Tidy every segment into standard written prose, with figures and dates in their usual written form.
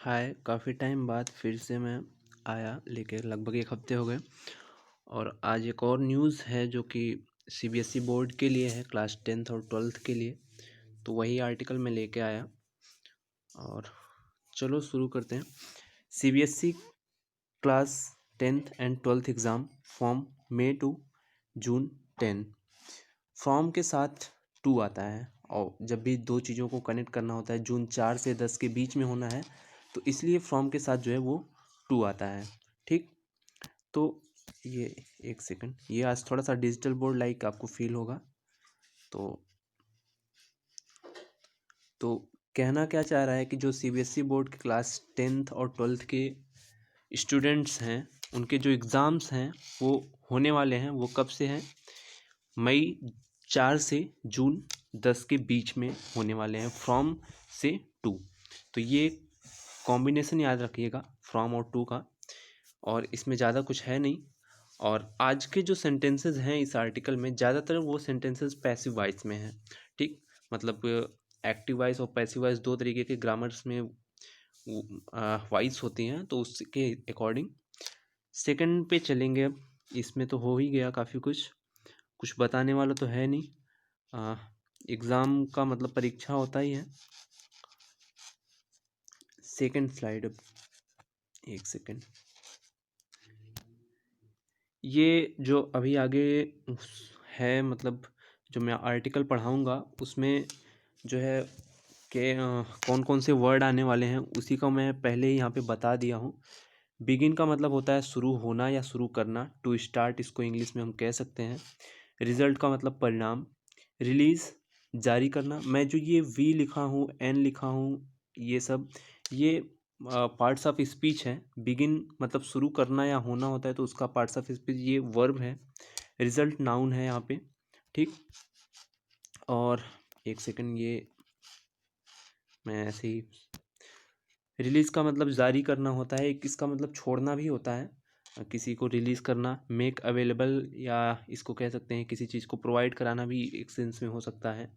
हाय, काफ़ी टाइम बाद फिर से मैं आया लेके लगभग 1 हफ़्ते हो गए। और आज एक और न्यूज़ है जो कि सीबीएसई बोर्ड के लिए है, क्लास 10th और 12th के लिए। तो वही आर्टिकल मैं लेके आया और चलो शुरू करते हैं। CBSE class 10th and 12th exam from May to June 10। From के साथ टू आता है और जब भी दो चीज़ों को कनेक्ट करना होता है जून 4 से 10 के बीच में होना है, तो इसलिए फ्रॉम के साथ जो है वो टू आता है। ठीक, तो ये एक सेकंड, ये आज थोड़ा सा डिजिटल बोर्ड लाइक आपको फील होगा। तो कहना क्या चाह रहा है कि जो सीबीएसई बोर्ड के क्लास 10th और 12th के स्टूडेंट्स हैं, उनके जो एग्ज़ाम्स हैं वो होने वाले हैं, वो कब से हैं? मई 4 से जून 10 के बीच में होने वाले हैं, फ्रॉम से टू। तो ये कॉम्बिनेशन याद रखिएगा, फ्रॉम और टू का, और इसमें ज़्यादा कुछ है नहीं। और आज के जो सेंटेंसेस हैं इस आर्टिकल में, ज़्यादातर वो सेंटेंसेस पैसिव वॉइस में हैं। ठीक, मतलब एक्टिव वॉइस और पैसिव वॉइस दो तरीके के ग्रामर्स में वॉइस होती हैं, तो उसके अकॉर्डिंग सेकंड पे चलेंगे। अब इसमें तो हो ही गया काफ़ी कुछ बताने वाला तो है नहीं। एग्ज़ाम का मतलब परीक्षा होता ही है। सेकंड स्लाइड, अब एक सेकंड। ये जो अभी आगे है, मतलब जो मैं आर्टिकल पढ़ाऊँगा उसमें जो है कि कौन कौन से वर्ड आने वाले हैं उसी का मैं पहले ही यहाँ पे बता दिया हूँ। बिगिन का मतलब होता है शुरू होना या शुरू करना, टू स्टार्ट इसको इंग्लिश में हम कह सकते हैं। रिजल्ट का मतलब परिणाम। रिलीज़ जारी करना। मैं जो ये वी लिखा हूँ, एन लिखा हूँ, ये सब ये पार्ट्स ऑफ स्पीच है। बिगिन मतलब शुरू करना या होना होता है तो उसका पार्ट्स ऑफ स्पीच ये वर्ब है। रिजल्ट नाउन है यहाँ पे। ठीक, और एक सेकंड, ये मैं ऐसे ही, रिलीज़ का मतलब जारी करना होता है, एक इसका मतलब छोड़ना भी होता है, किसी को रिलीज़ करना। मेक अवेलेबल, या इसको कह सकते हैं किसी चीज़ को प्रोवाइड कराना, भी एक सेंस में हो सकता है।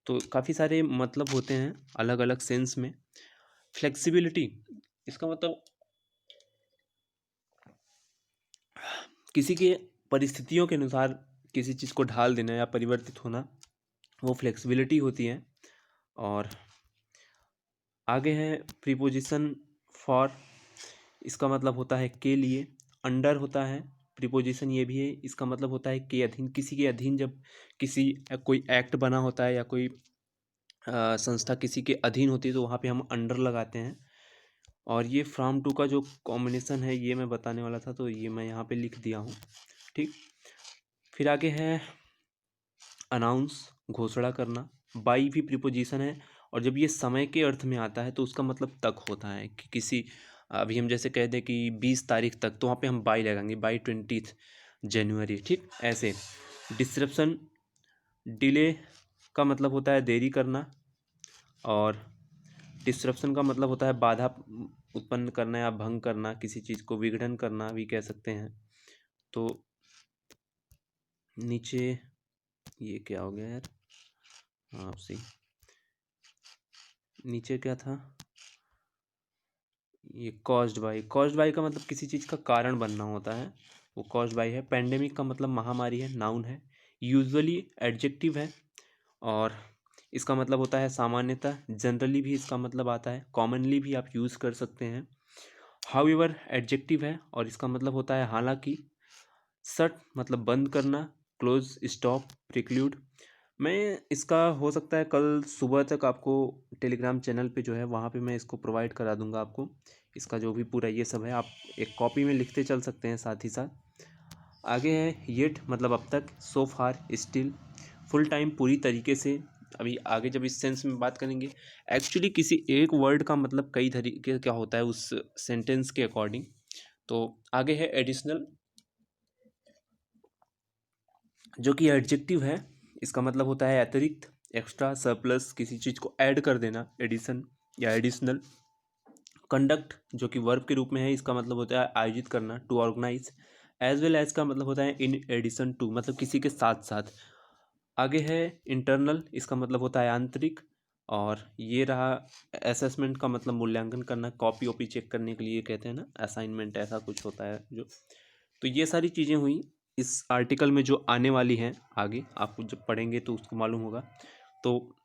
तो काफ़ी सारे मतलब होते हैं अलग अलग सेंस में। फ्लेक्सिबिलिटी, इसका मतलब किसी के परिस्थितियों के अनुसार किसी चीज़ को ढाल देना या परिवर्तित होना, वो फ्लेक्सिबिलिटी होती है। और आगे है प्रीपोजिशन फॉर, इसका मतलब होता है के लिए। अंडर होता है प्रीपोजिशन, ये भी है, इसका मतलब होता है के अधीन, किसी के अधीन। जब किसी कोई एक्ट बना होता है या कोई संस्था किसी के अधीन होती है तो वहाँ पे हम अंडर लगाते हैं। और ये फ्रॉम टू का जो कॉम्बिनेशन है ये मैं बताने वाला था, तो ये मैं यहाँ पे लिख दिया हूँ। ठीक, फिर आगे है अनाउंस, घोषणा करना। बाई भी प्रीपोजिशन है, और जब ये समय के अर्थ में आता है तो उसका मतलब तक होता है कि किसी, अभी हम जैसे कह दें कि 20 तारीख तक, तो वहाँ पे हम बाई लगाएंगे, बाई 20 जनवरी। ठीक, ऐसे। डिसरप्शन, डिले का मतलब होता है देरी करना, और डिसरप्शन का मतलब होता है बाधा उत्पन्न करना या भंग करना, किसी चीज़ को विघटन करना भी कह सकते हैं। तो नीचे ये क्या हो गया यार, हाँ सही, नीचे क्या था, ये कॉज्ड बाई। कॉज्ड बाई का मतलब किसी चीज़ का कारण बनना होता है, वो कॉज्ड बाई है। पेंडेमिक का मतलब महामारी है, नाउन है। यूजुअली एडजेक्टिव है, और इसका मतलब होता है सामान्यतः। जनरली भी इसका मतलब आता है, कॉमनली भी आप यूज़ कर सकते हैं। हाउएवर एडजेक्टिव है, और इसका मतलब होता है हालांकि। शट मतलब बंद करना। Close, stop, preclude. मैं इसका हो सकता है कल सुबह तक आपको टेलीग्राम चैनल पे जो है वहाँ पे मैं इसको प्रोवाइड करा दूंगा आपको। इसका जो भी पूरा ये सब है आप एक कॉपी में लिखते चल सकते हैं साथ ही साथ। आगे है येट मतलब अब तक। सो फार, स्टिल, फुल टाइम पूरी तरीके से। अभी आगे जब इस सेंस में बात करेंगे, एक्चुअली किसी एक वर्ड का मतलब कई तरीके का होता है उस सेंटेंस के अकॉर्डिंग। तो आगे है एडिशनल, जो कि एडजेक्टिव है। इसका मतलब होता है अतिरिक्त, एक्स्ट्रा, सरप्लस, किसी चीज़ को ऐड कर देना, एडिशन या एडिशनल। कंडक्ट, जो कि वर्ब के रूप में है, इसका मतलब होता है आयोजित करना, to organise. As well as का मतलब होता है इन एडिशन टू, मतलब किसी के साथ साथ। आगे है इंटरनल, इसका मतलब होता है आंतरिक। और ये रहा असेसमेंट का मतलब मूल्यांकन करना, कॉपी वॉपी चेक करने के लिए कहते हैं ना, असाइनमेंट ऐसा कुछ होता है जो। तो ये सारी चीज़ें हुई इस आर्टिकल में जो आने वाली हैं, आगे आपको जब पढ़ेंगे तो उसको मालूम होगा। तो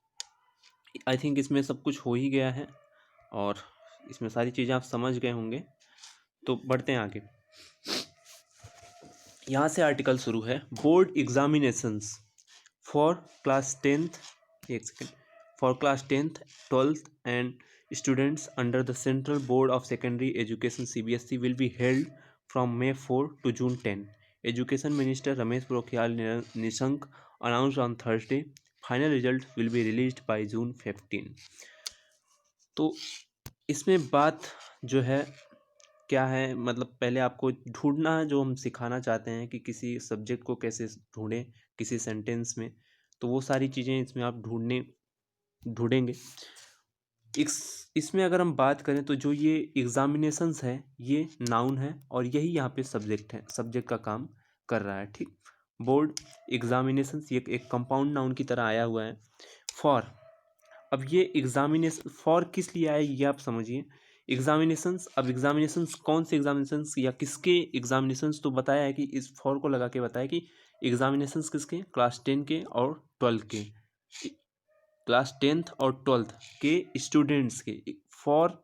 आई थिंक इसमें सब कुछ हो ही गया है और इसमें सारी चीज़ें आप समझ गए होंगे। तो बढ़ते हैं आगे। यहाँ से आर्टिकल शुरू है, board examinations for class 10th, एक second, for class 10th 12th and students under the Central Board of Secondary Education CBSE will be held from May 4 to June 10. Education Minister Ramesh Pokhriyal Nishank announced on Thursday. Final result will be released by June 15. तो इसमें बात जो है क्या है, मतलब पहले आपको ढूंढना है, जो हम सिखाना चाहते हैं कि किसी सब्जेक्ट को कैसे ढूंढें किसी सेंटेंस में, तो वो सारी चीज़ें इसमें आप ढूंढेंगे। इसमें अगर हम बात करें तो जो ये एग्जामिनेशंस है ये नाउन है और यही यहाँ पे सब्जेक्ट है, सब्जेक्ट का काम कर रहा है, ठीक। बोर्ड एग्जामिनेशंस ये एक कंपाउंड नाउन की तरह आया हुआ है। फॉर, अब ये एग्जामिनेशन फॉर किस लिए आया ये आप समझिए। एग्जामिनेशंस, अब एग्जामिनेशंस कौन से एग्जामिनेशंस या किसके एग्जामिनेशंस, तो बताया है कि इस फॉर को लगा के बताया कि एग्जामिनेशंस किसके, क्लास 10 के और 12 के, क्लास 10th और 12th के स्टूडेंट्स के। फॉर,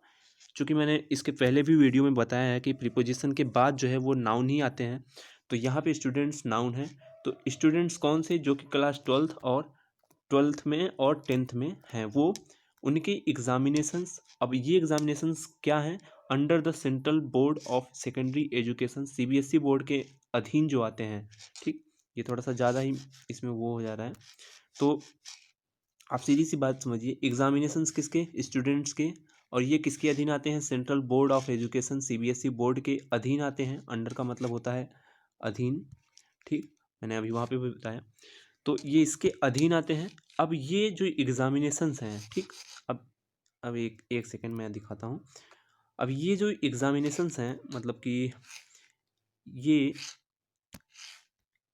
चूँकि मैंने इसके पहले भी वीडियो में बताया है कि प्रीपोजिशन के बाद जो है वो नाउन ही आते हैं, तो यहाँ पे स्टूडेंट्स नाउन है। तो स्टूडेंट्स कौन से, जो कि क्लास 12th में और 10th में हैं, वो उनके एग्जामिनेशंस। अब ये एग्जामिनेशंस क्या हैं, under the central board of secondary education CBSE board के अधीन जो आते हैं, ठीक। ये थोड़ा सा ज़्यादा ही इसमें वो हो जा रहा है, तो आप सीधी सी बात समझिए, एग्जामिनेशंस किसके, स्टूडेंट्स के, और ये किसके अधीन आते हैं, central board of education CBSE board के अधीन आते हैं। अंडर का मतलब होता है अधीन, ठीक, मैंने अभी वहाँ पे भी बताया। तो ये इसके अधीन आते हैं। अब ये जो एग्जामिनेशंस हैं, ठीक, अब एक सेकेंड मैं दिखाता हूँ। अब ये जो एग्जामिनेशंस हैं, मतलब कि ये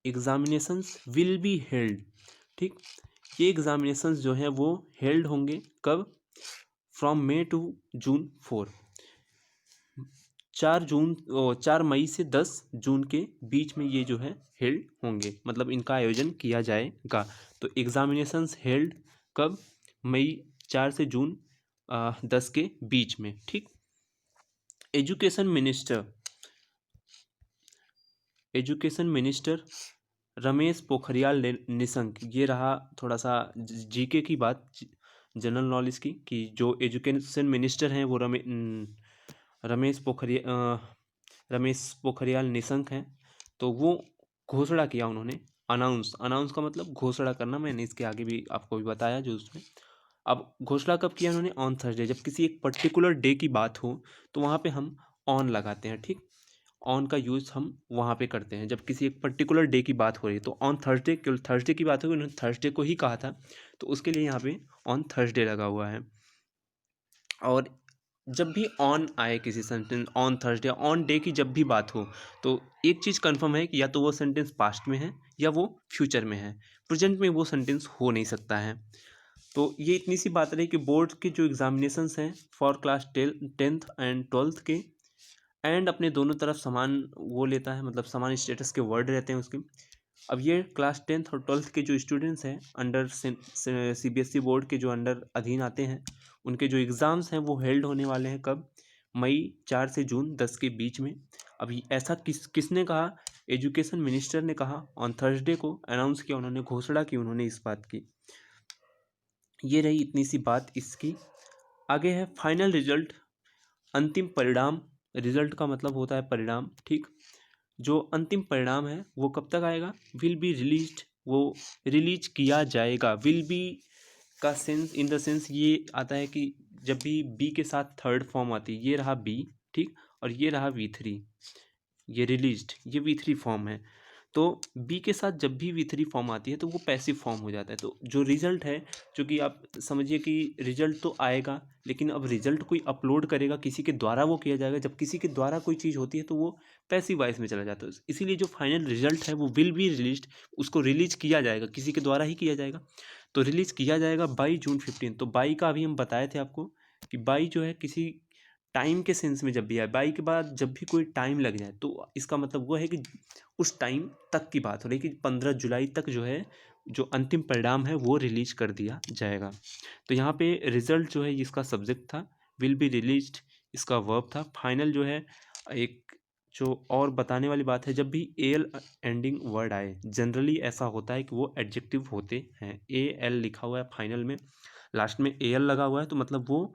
एग्जामिनेशंस विल बी हेल्ड, ठीक। ये एग्जामिनेशंस जो हैं वो हेल्ड होंगे कब, फ्रॉम May to June 4, 4 मई से 10 जून के बीच में ये जो है हेल्ड होंगे, मतलब इनका आयोजन किया जाएगा। तो एग्जामिनेशंस हेल्ड कब, मई 4 से जून 10 के बीच में, ठीक। एजुकेशन मिनिस्टर रमेश पोखरियाल निशंक, ये रहा थोड़ा सा जीके की बात, जनरल नॉलेज की, कि जो एजुकेशन मिनिस्टर हैं वो रमेश पोखरियाल निशंक हैं। तो वो घोषणा किया उन्होंने, अनाउंस का मतलब घोषणा करना, मैंने इसके आगे भी आपको भी बताया जो उसमें। अब घोषणा कब किया उन्होंने, ऑन थर्सडे, जब किसी एक पर्टिकुलर डे की बात हो तो वहाँ पे हम ऑन लगाते हैं, ठीक। ऑन का यूज़ हम वहाँ पे करते हैं जब किसी एक पर्टिकुलर डे की बात हो रही है। तो ऑन थर्सडे, केवल थर्सडे की बात होगी, उन्होंने थर्सडे को ही कहा था, तो उसके लिए यहाँ पे ऑन थर्सडे लगा हुआ है। और जब भी ऑन आए किसी sentence, on Thursday, on day की जब भी बात हो, तो एक चीज़ कंफर्म है कि या तो वो सेंटेंस पास्ट में है या वो फ्यूचर में है, प्रेजेंट में वो सेंटेंस हो नहीं सकता है। तो ये इतनी सी बात रही कि बोर्ड के जो एग्जामिनेशंस हैं for class 10th and 12th के, एंड अपने दोनों तरफ समान वो लेता है, मतलब समान स्टेटस के वर्ड रहते हैं उसके। अब ये क्लास 10th और 12th के जो स्टूडेंट्स हैं अंडर CBSE बोर्ड के जो अंडर अधीन आते हैं, उनके जो एग्ज़ाम्स हैं वो हेल्ड होने वाले हैं कब, मई 4 से जून 10 के बीच में। अभी ऐसा किसने कहा, एजुकेशन मिनिस्टर ने कहा, ऑन थर्सडे को अनाउंस किया उन्होंने, घोषणा की उन्होंने इस बात की। ये रही इतनी सी बात इसकी। आगे है फाइनल रिजल्ट, अंतिम परिणाम। रिजल्ट का मतलब होता है परिणाम, ठीक। जो अंतिम परिणाम है वो कब तक आएगा, विल बी रिलीज्ड, वो रिलीज किया जाएगा। विल बी का सेंस, इन द सेंस ये आता है कि जब भी बी के साथ थर्ड फॉर्म आती है, ये रहा बी, ठीक, और ये रहा V3, ये रिलीज्ड, ये V3 फॉर्म है। तो बी के साथ जब भी V3 फॉर्म आती है तो वो पैसिव फॉर्म हो जाता है। तो जो रिजल्ट है, जो कि आप समझिए कि रिजल्ट तो आएगा, लेकिन अब रिजल्ट कोई अपलोड करेगा, किसी के द्वारा वो किया जाएगा। जब किसी के द्वारा कोई चीज़ होती है तो वो पैसिव वॉइस में चला जाता है, इसीलिए जो फाइनल रिजल्ट है वो विल बी रिलीज्ड, उसको रिलीज किया जाएगा, किसी के द्वारा ही किया जाएगा। तो रिलीज़ किया जाएगा बाई जून 15। तो बाई का अभी हम बताए थे आपको कि बाई जो है किसी टाइम के सेंस में जब भी आए, बाई के बाद जब भी कोई टाइम लग जाए तो इसका मतलब वो है कि उस टाइम तक की बात हो रही है कि 15 जुलाई तक जो है जो अंतिम परिणाम है वो रिलीज कर दिया जाएगा। तो यहाँ पे रिजल्ट जो है इसका सब्जेक्ट था, विल बी रिलीज्ड इसका वर्ब था, फाइनल जो है एक जो और बताने वाली बात है, जब भी एल एंडिंग वर्ड आए जनरली ऐसा होता है कि वो एडजेक्टिव होते हैं। ए एल लिखा हुआ है फाइनल में, लास्ट में ए एल लगा हुआ है, तो मतलब वो,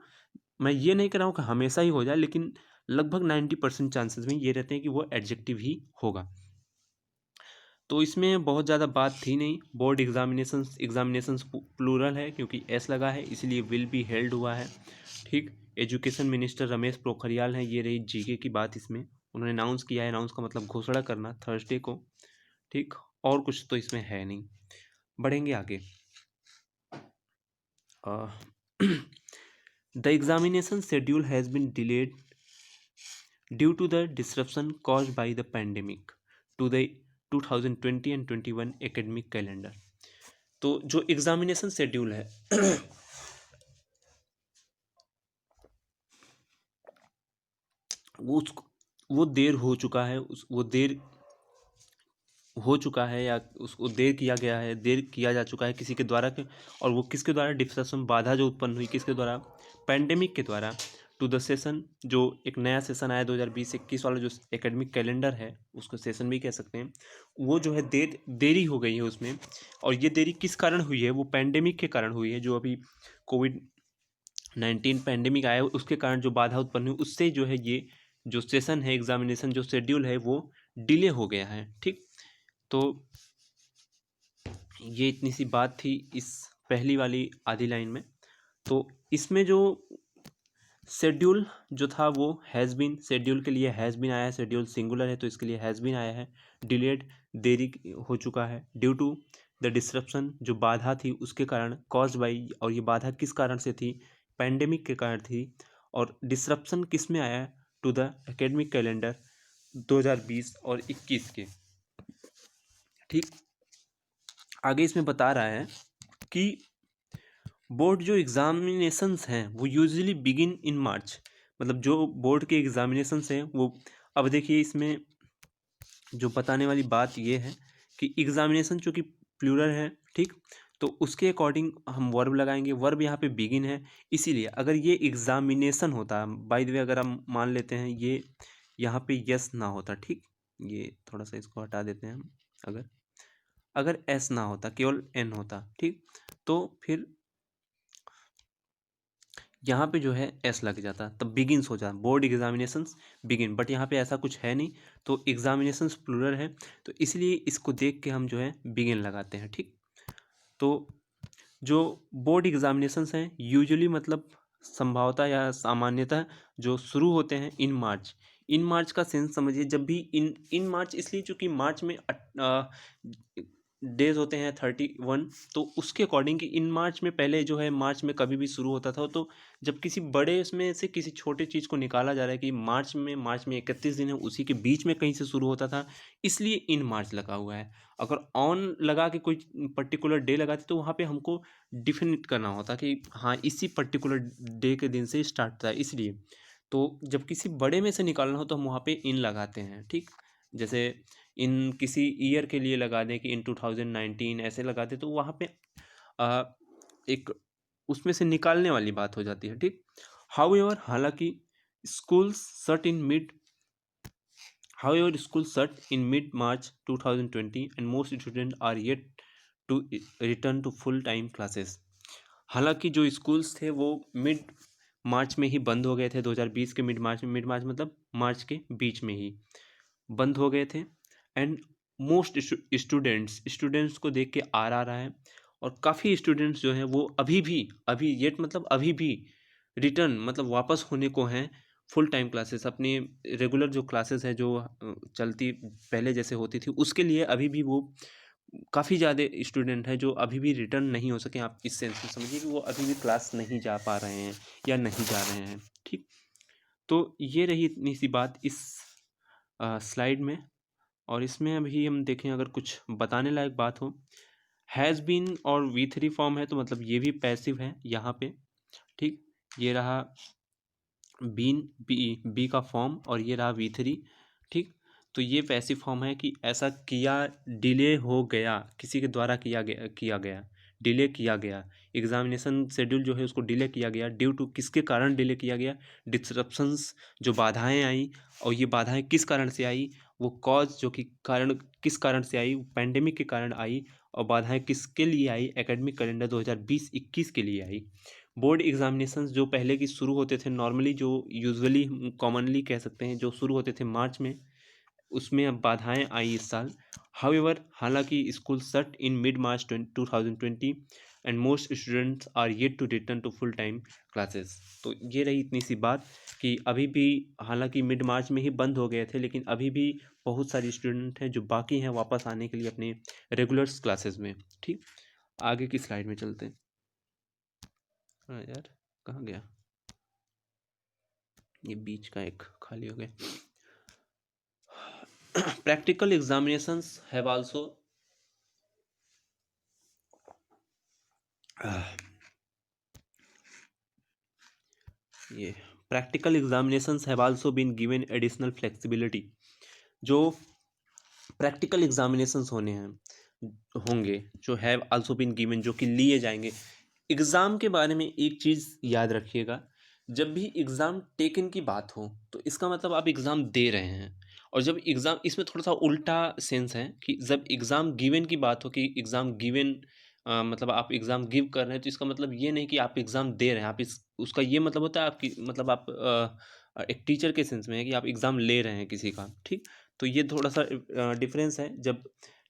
मैं ये नहीं कह रहा हूँ कि हमेशा ही हो जाए, लेकिन लगभग 90% चांसेस में ये रहते हैं कि वो एडजेक्टिव ही होगा। तो इसमें बहुत ज़्यादा बात थी नहीं। बोर्ड एग्जामिनेशंस प्लूरल है क्योंकि एस लगा है, इसलिए विल बी हेल्ड हुआ है। ठीक, एजुकेशन मिनिस्टर रमेश पोखरियाल हैं, ये रही जीके की बात। इसमें उन्होंने अनाउंस किया है, अनाउंस का मतलब घोषणा करना, थर्सडे को। ठीक, और कुछ तो इसमें है नहीं। बढ़ेंगे आगे। The examination schedule has been delayed due to the disruption caused by the pandemic to the 2020 and 21 academic calendar. तो जो एग्जामिनेशन शेड्यूल है वो देर हो चुका है, वो देर हो चुका है या उसको देर किया गया है, देर किया जा चुका है किसी के द्वारा के, और वो किसके द्वारा, डिस्रप्शन बाधा जो उत्पन्न हुई किसके द्वारा, पैंडेमिक के द्वारा, टू द सेशन, जो एक नया सेशन आया 2020-21 वाला जो एकेडमिक कैलेंडर है, उसको सेशन भी कह सकते हैं, वो जो है देरी हो गई है उसमें। और ये देरी किस कारण हुई है, वो पैंडेमिक के कारण हुई है, जो अभी कोविड-19 पैंडेमिक आया उसके कारण जो बाधा उत्पन्न हुई, उससे जो है ये जो सेशन है, एग्जामिनेशन जो शेड्यूल है वो डिले हो गया है। ठीक, तो ये इतनी सी बात थी इस पहली वाली आधी लाइन में। तो इसमें जो शेड्यूल जो था वो हैज़ बीन, शेड्यूल के लिए हैज़ बीन आया है, शेड्यूल सिंगुलर है तो इसके लिए हैज़ बीन आया है। डिलेड, देरी हो चुका है। ड्यू टू द डिसरप्शन, जो बाधा थी उसके कारण। कॉज्ड बाई, और ये बाधा किस कारण से थी, पैंडेमिक के कारण थी। और डिसरप्शन किस में आया, टू द एकेडमिक कैलेंडर 2020 और 21 के। ठीक, आगे इसमें बता रहा है कि बोर्ड जो एग्जामिनेशंस हैं वो यूजुअली बिगिन इन मार्च, मतलब जो बोर्ड के एग्जामिनेशंस हैं वो, अब देखिए इसमें जो बताने वाली बात ये है कि एग्जामिनेशन चूँकि प्लूरल है, ठीक, तो उसके अकॉर्डिंग हम वर्ब लगाएंगे। वर्ब यहाँ पे बिगिन है, इसीलिए अगर ये एग्जामिनेशन होता, बाय द वे अगर हम मान लेते हैं ये यहाँ पे यस ना होता, ठीक, ये थोड़ा सा इसको हटा देते हैं हम, अगर एस ना होता, केवल एन होता, ठीक, तो फिर यहाँ पे जो है एस लग जाता, तब बिगिनस हो जाता, बोर्ड एग्जामिनेशंस बिगिन। बट यहाँ पे ऐसा कुछ है नहीं, तो एग्जामिनेशंस प्लूरल है, तो इसलिए इसको देख के हम जो है बिगिन लगाते हैं। ठीक, तो जो बोर्ड एग्जामिनेशंस हैं यूजुअली, मतलब संभवतः या सामान्यतः जो शुरू होते हैं इन मार्च। इन मार्च का सेंस समझिए, जब भी इन मार्च, इसलिए चूंकि मार्च में डेज होते हैं 31, तो उसके अकॉर्डिंग कि इन मार्च में, पहले जो है मार्च में कभी भी शुरू होता था, तो जब किसी बड़े उसमें से किसी छोटे चीज़ को निकाला जा रहा है कि मार्च में 31 दिन है, उसी के बीच में कहीं से शुरू होता था, इसलिए इन मार्च लगा हुआ है। अगर ऑन लगा के कोई पर्टिकुलर डे लगाते तो वहाँ पे हमको डिफिनिट करना होता कि हाँ इसी पर्टिकुलर डे के दिन से स्टार्ट था, इसलिए। तो जब किसी बड़े में से निकालना हो तो हम वहाँ पे इन लगाते हैं। ठीक, जैसे इन किसी ईयर के लिए लगा दें कि इन 2019 ऐसे लगा दें, तो वहाँ पे एक उसमें से निकालने वाली बात हो जाती है। ठीक, हाउएवर, हालांकि schools shut in mid However, schools shut in mid-March 2020 and most students are yet to return to full-time classes. हालांकि जो स्कूल्स थे वो मिड मार्च में ही बंद हो गए थे, 2020 के मिड मार्च में, मिड मार्च मतलब मार्च के बीच में ही बंद हो गए थे। एंड मोस्ट स्टूडेंट्स को देख के आ रहा है, और काफ़ी स्टूडेंट्स जो हैं वो अभी येट मतलब अभी भी रिटर्न मतलब वापस होने को हैं फुल टाइम क्लासेस, अपनी रेगुलर जो क्लासेस है जो चलती पहले जैसे होती थी उसके लिए अभी भी वो काफ़ी ज़्यादा स्टूडेंट हैं जो अभी भी रिटर्न नहीं हो सके। आप इस सेंस में समझिए कि वो अभी भी क्लास नहीं जा पा रहे हैं या नहीं जा रहे हैं। ठीक, तो ये रही इतनी सी बात इस स्लाइड में। और इसमें अभी हम देखें, अगर कुछ बताने लायक बात हो, हैज़ बीन और V3 फॉर्म है तो मतलब ये भी पैसिव है यहाँ पे, ठीक। ये रहा बीन, बी का फॉर्म, और ये रहा V3, ठीक। तो ये पैसिव फॉर्म है कि ऐसा किया, डिले हो गया, किसी के द्वारा किया गया डिले किया गया, एग्जामिनेशन शेड्यूल जो है उसको डिले किया गया, ड्यू टू किसके कारण डिले किया गया, डिसरप्शंस, जो बाधाएं आई, और ये बाधाएं किस कारण से आई, वो कॉज जो कि कारण किस कारण से आई, पैंडेमिक के कारण आई, और बाधाएं किसके लिए आई, एकेडमिक कैलेंडर 2020-21 के लिए आई। बोर्ड एग्जामिनेशंस जो पहले की शुरू होते थे नॉर्मली, जो यूजुअली कॉमनली कह सकते हैं जो शुरू होते थे मार्च में, उसमें अब बाधाएं आई इस साल। हाउएवर, हालांकि school shut in mid March 2020 and most students are yet to return to full time classes. तो ये रही इतनी सी बात कि अभी भी, हालांकि मिड मार्च में ही बंद हो गए थे, लेकिन अभी भी बहुत सारे स्टूडेंट हैं जो बाकी हैं वापस आने के लिए अपने रेगुलर क्लासेस में, ठीक। आगे की स्लाइड में चलते हैं। हाँ यार, कहाँ गया ये, बीच का एक खाली हो गया। प्रैक्टिकल एग्जामिनेशंस हैव आल्सो ये practical examinations have also been given additional flexibility. जो प्रैक्टिकल एग्जामिनेशंस होंगे, जो हैव आल्सो बीन गिवन, जो कि लिए जाएंगे। एग्ज़ाम के बारे में एक चीज़ याद रखिएगा, जब भी एग्ज़ाम टेकन की बात हो तो इसका मतलब आप एग्ज़ाम दे रहे हैं, और जब एग्ज़ाम, इसमें थोड़ा सा उल्टा सेंस है कि जब एग्ज़ाम गिवन की बात हो कि एग्ज़ाम गिवन, मतलब आप एग्ज़ाम गिव कर रहे हैं, तो इसका मतलब ये नहीं कि आप एग्ज़ाम दे रहे हैं, आप इस उसका ये मतलब होता है आपकी, मतलब आप एक टीचर के सेंस में है कि आप एग्ज़ाम ले रहे हैं किसी का, ठीक। तो ये थोड़ा सा डिफरेंस है। जब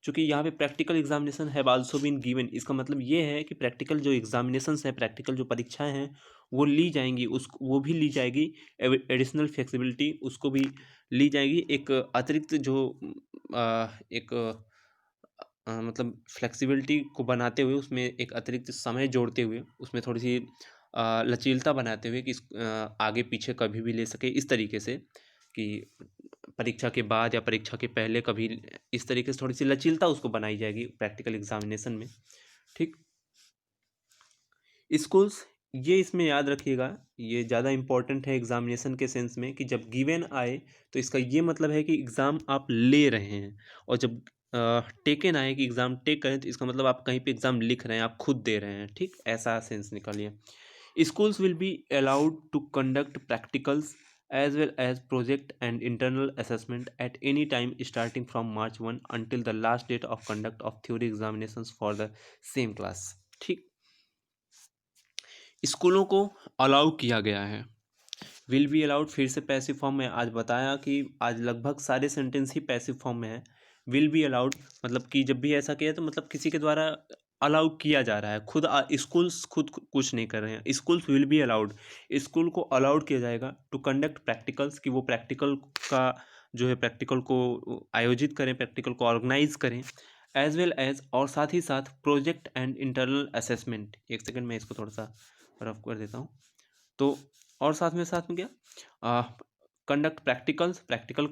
चूँकि यहाँ पे practical examination have also been given, इसका मतलब ये है कि प्रैक्टिकल जो एग्जामिनेशंस है, प्रैक्टिकल जो परीक्षाएं हैं वो ली जाएंगी, वो भी ली जाएगी। एडिशनल फ्लेक्सिबिलिटी उसको भी ली जाएगी, एक अतिरिक्त जो एक मतलब फ्लेक्सिबिलिटी को बनाते हुए, उसमें एक अतिरिक्त समय जोड़ते हुए, उसमें थोड़ी सी लचीलता बनाते हुए कि आगे पीछे कभी भी ले सके, इस तरीके से कि परीक्षा के बाद या परीक्षा के पहले कभी, इस तरीके से थोड़ी सी लचीलता उसको बनाई जाएगी प्रैक्टिकल एग्जामिनेशन में, ठीक। स्कूल्स, ये इसमें याद रखिएगा, ये ज़्यादा इंपॉर्टेंट है एग्जामिनेशन के सेंस में, कि जब गिवन आए तो इसका ये मतलब है कि एग्ज़ाम आप ले रहे हैं, और जब टेकन आए कि एग्ज़ाम टेक करें, तो इसका मतलब आप कहीं पे एग्ज़ाम लिख रहे हैं, आप खुद दे रहे हैं, ठीक। ऐसा सेंस निकालिए। Schools will be allowed to conduct practicals as well as project and internal assessment at any time starting from March 1 until the last date of conduct of theory examinations for the same class, ठीक। स्कूलों को allow किया गया है। Will be allowed फिर से passive form में, आज बताया कि आज लगभग सारे सेंटेंस ही पैसिव फॉर्म में है। विल बी अलाउड मतलब कि जब भी ऐसा किया तो मतलब किसी के द्वारा अलाउ किया जा रहा है, खुद स्कूल्स खुद कुछ नहीं कर रहे हैं। Schools will be allowed, school को अलाउड किया जाएगा टू कंडक्ट प्रैक्टिकल्स, कि वो प्रैक्टिकल का जो है प्रैक्टिकल को आयोजित करें, प्रैक्टिकल को ऑर्गेनाइज करें, एज वेल एज, और साथ ही साथ प्रोजेक्ट एंड इंटरनल असेसमेंट। एक सेकंड मैं इसको थोड़ा सा रफ कर देता हूँ। तो और साथ में क्या, कंडक्ट प्रैक्टिकल्स, प्रैक्टिकल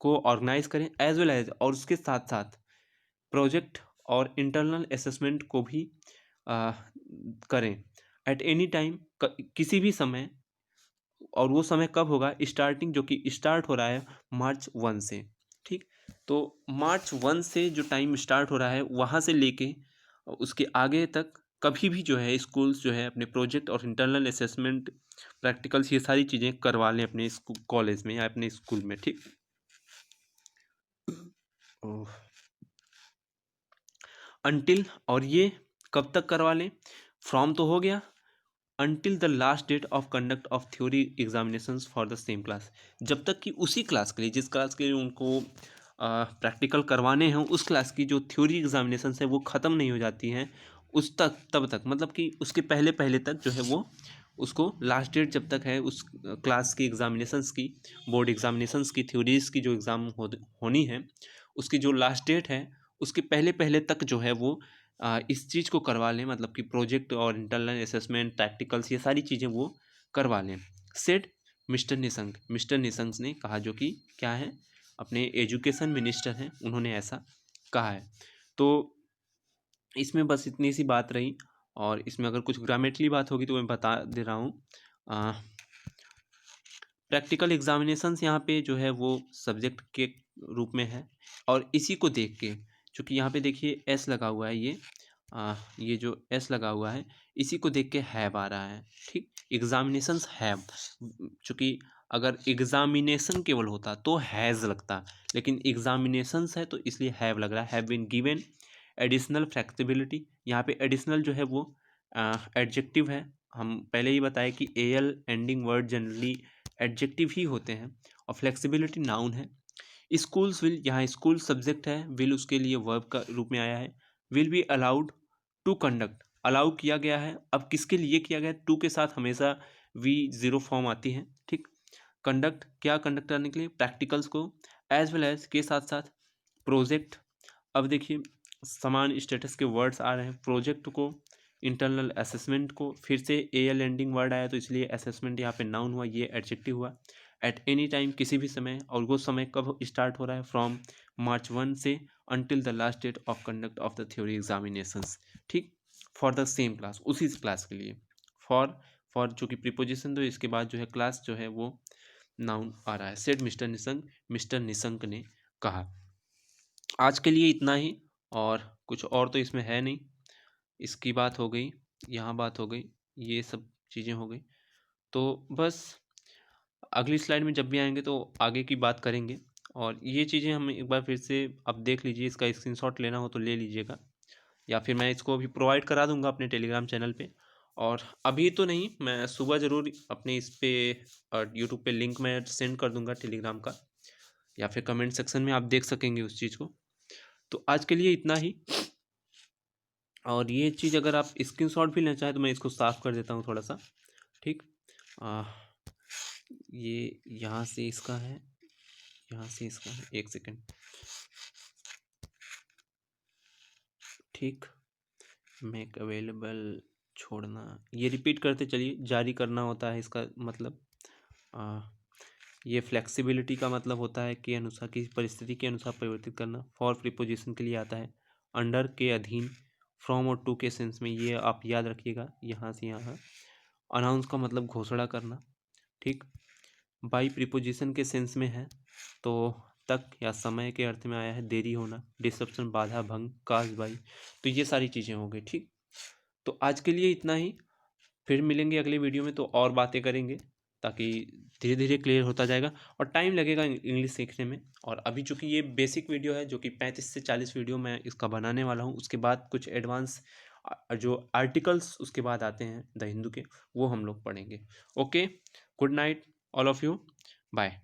को ऑर्गेनाइज करें, एज वेल एज, और उसके साथ साथ प्रोजेक्ट और इंटरनल असेसमेंट को भी करें एट एनी टाइम, किसी भी समय। और वो समय कब होगा, स्टार्टिंग जो कि स्टार्ट हो रहा है March 1 से, ठीक। तो March 1 से जो टाइम स्टार्ट हो रहा है वहाँ से लेके उसके आगे तक कभी भी जो है स्कूल्स जो है अपने प्रोजेक्ट और इंटरनल असेसमेंट, प्रैक्टिकल्स, ये सारी चीज़ें करवा लें अपने कॉलेज में या अपने स्कूल में, ठीक। अनटिल, और ये कब तक करवा लें, फ्रॉम तो हो गया, until the last date of conduct of theory examinations for the same class, जब तक कि उसी क्लास के लिए, जिस क्लास के लिए उनको प्रैक्टिकल करवाने हैं, उस क्लास की जो थ्योरी एग्जामिनेशन है वो ख़त्म नहीं हो जाती हैं, उस तक, तब तक, मतलब कि उसके पहले पहले तक जो है वो, उसको लास्ट डेट जब तक है उस क्लास की एग्जामिनेशंस की, बोर्ड एग्जामिनेशंस की, थ्योरीज की जो एग्ज़ाम होनी है, उसकी जो लास्ट डेट है उसके पहले पहले तक जो है वो इस चीज़ को करवा लें, मतलब कि प्रोजेक्ट और इंटरनल असेसमेंट, प्रैक्टिकल्स, ये सारी चीज़ें वो करवा लें। सेड मिस्टर निशंक ने कहा, जो कि क्या है, अपने एजुकेशन मिनिस्टर हैं, उन्होंने ऐसा कहा है। तो इसमें बस इतनी सी बात रही, और इसमें अगर कुछ ग्रामेटिकली बात होगी तो मैं बता दे रहा हूँ। प्रैक्टिकल एग्जामिनेशंस यहाँ पे जो है वो सब्जेक्ट के रूप में है, और इसी को देख के, चूँकि यहाँ पे देखिए एस लगा हुआ है, ये जो एस लगा हुआ है इसी को देख के हैव आ रहा है। ठीक, एग्जामिनेशंस हैव, चूँकि अगर एग्जामिनेशन केवल होता तो हैज़ लगता, लेकिन एग्जामिनेशंस है तो इसलिए हैव लग रहा है। Have been given additional flexibility, यहाँ पे एडिशनल जो है वो एडजेक्टिव है। हम पहले ही बताए कि L ending word generally adjective ही होते हैं, और फ्लेक्सिबिलिटी नाउन है। स्कूल्स विल, यहाँ स्कूल सब्जेक्ट है, विल उसके लिए वर्ब का रूप में आया है। Will be allowed to conduct, allow किया गया है, अब किसके लिए किया गया है, टू के साथ हमेशा वी जीरो फॉर्म आती है। ठीक, कंडक्ट, क्या कंडक्ट करने के लिए, प्रैक्टिकल्स को, एज वेल एज के साथ साथ प्रोजेक्ट। अब देखिए समान स्टेटस के वर्ड्स आ रहे हैं, प्रोजेक्ट को, इंटरनल असेसमेंट को, फिर से एल एंडिंग वर्ड आया तो इसलिए असेसमेंट यहाँ पे नाउन हुआ, ये एडजेक्टिव हुआ। एट एनी टाइम, किसी भी समय, और वो समय कब स्टार्ट हो रहा है, फ्रॉम March 1 से until the last date of conduct of the theory examinations। ठीक, फॉर द सेम क्लास, उसी क्लास के लिए, फॉर जो कि प्रीपोजिशन, तो इसके बाद जो है क्लास जो है वो नाउन आ रहा है। सेड मिस्टर निशंक ने कहा। आज के लिए इतना ही, और कुछ और तो इसमें है नहीं। इसकी बात हो गई, यहाँ बात हो गई, ये सब चीज़ें हो गई, तो बस अगली स्लाइड में जब भी आएंगे तो आगे की बात करेंगे। और ये चीज़ें हम एक बार फिर से अब देख लीजिए, इसका स्क्रीनशॉट लेना हो तो ले लीजिएगा, या फिर मैं इसको अभी प्रोवाइड करा दूंगा अपने टेलीग्राम चैनल पे। और अभी तो नहीं, मैं सुबह ज़रूर अपने इस पे यूट्यूब पे लिंक मैं सेंड कर दूंगा टेलीग्राम का, या फिर कमेंट सेक्शन में आप देख सकेंगे उस चीज़ को। तो आज के लिए इतना ही, और ये चीज़ अगर आप स्क्रीनशॉट भी लेना चाहें तो मैं इसको साफ़ कर देता हूँ थोड़ा सा। ठीक, ये यहाँ से इसका है, यहाँ से इसका है, एक सेकेंड। ठीक, मेक अवेलेबल छोड़ना, ये रिपीट करते चलिए, जारी करना होता है इसका मतलब। ये फ्लेक्सिबिलिटी का मतलब होता है कि अनुसार, किसी परिस्थिति के अनुसार परिवर्तित करना। फॉर प्रीपोजिशन के लिए आता है, अंडर के अधीन, फ्रॉम और टू के सेंस में, ये आप याद रखिएगा यहाँ से यहाँ। अनाउंस का मतलब घोषणा करना। ठीक, बाई प्रीपोजिशन के सेंस में है तो तक या समय के अर्थ में आया है, देरी होना, डिसरप्शन, बाधा, भंग, काज बाई, तो ये सारी चीज़ें हो गई। ठीक, तो आज के लिए इतना ही, फिर मिलेंगे अगले वीडियो में तो और बातें करेंगे, ताकि धीरे धीरे क्लियर होता जाएगा, और टाइम लगेगा इंग्लिश सीखने में। और अभी चूँकि ये बेसिक वीडियो है, जो कि 35 से 40 वीडियो मैं इसका बनाने वाला हूँ, उसके बाद कुछ एडवांस जो आर्टिकल्स उसके बाद आते हैं द हिंदू के, वो हम लोग पढ़ेंगे। Okay, good night all of you, bye.